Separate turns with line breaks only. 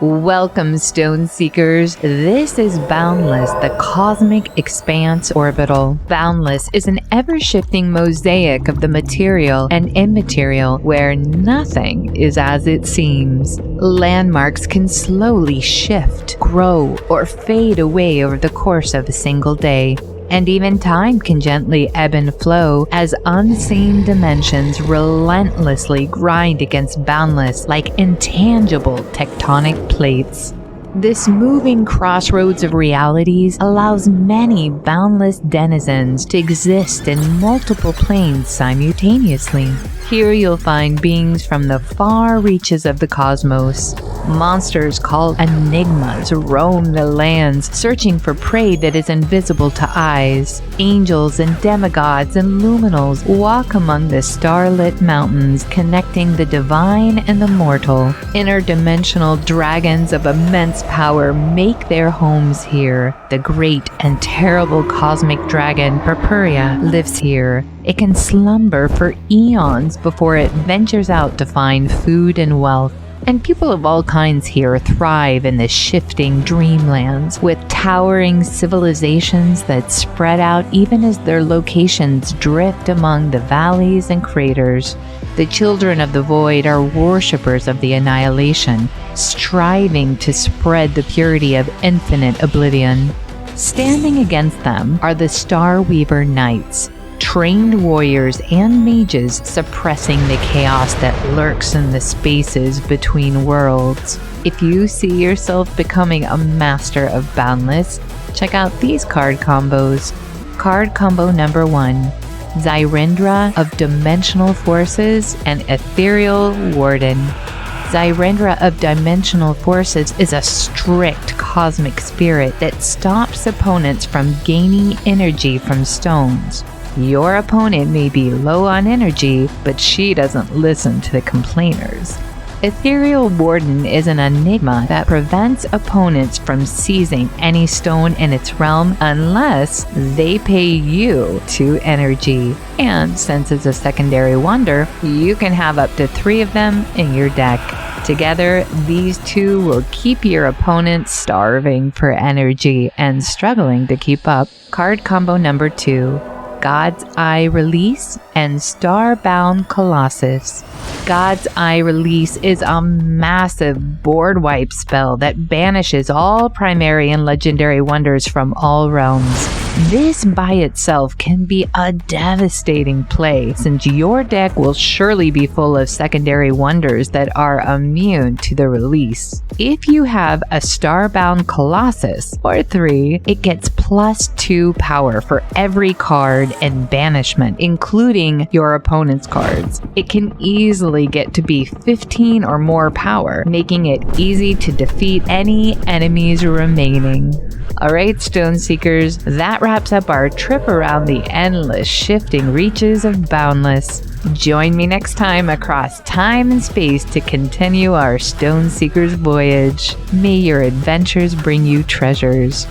Welcome, Stoneseekers. This is Boundless, the Cosmic Expanse Orbital. Boundless is an ever-shifting mosaic of the material and immaterial where nothing is as it seems. Landmarks can slowly shift, grow, or fade away over the course of a single day. And even time can gently ebb and flow as unseen dimensions relentlessly grind against Boundless like intangible tectonic plates. This moving crossroads of realities allows many boundless denizens to exist in multiple planes simultaneously. Here you'll find beings from the far reaches of the cosmos. Monsters called enigmas roam the lands, searching for prey that is invisible to eyes. Angels and demigods and luminals walk among the starlit mountains, connecting the divine and the mortal. Interdimensional dragons of immense power make their homes here. The great and terrible cosmic dragon, Purpurea, lives here. It can slumber for eons before it ventures out to find food and wealth. And people of all kinds here thrive in the shifting dreamlands, with towering civilizations that spread out even as their locations drift among the valleys and craters. The children of the void are worshippers of the annihilation, striving to spread the purity of infinite oblivion. Standing against them are the Star Weaver Knights, trained warriors and mages suppressing the chaos that lurks in the spaces between worlds. If you see yourself becoming a master of Boundless, check out these card combos. Card combo number 1, Zyrendra of Dimensional Forces and Ethereal Warden. Zyrendra of Dimensional Forces is a strict cosmic spirit that stops opponents from gaining energy from stones. Your opponent may be low on energy, but she doesn't listen to the complainers. Ethereal Warden is an enigma that prevents opponents from seizing any stone in its realm unless they pay you 2 energy. And since it's a secondary wonder, you can have up to 3 of them in your deck. Together, these 2 will keep your opponents starving for energy and struggling to keep up. Card combo number 2, God's Eye Release and Starbound Colossus. God's Eye Release is a massive board wipe spell that banishes all primary and legendary wonders from all realms. This by itself can be a devastating play, since your deck will surely be full of secondary wonders that are immune to the release. If you have a Starbound Colossus, or 3, it gets +2 power for every card and banishment, including your opponent's cards. It can easily get to be 15 or more power, making it easy to defeat any enemies remaining. Alright, Stoneseekers, that wraps up our trip around the endless shifting reaches of Boundless. Join me next time across time and space to continue our Stoneseekers voyage. May your adventures bring you treasures.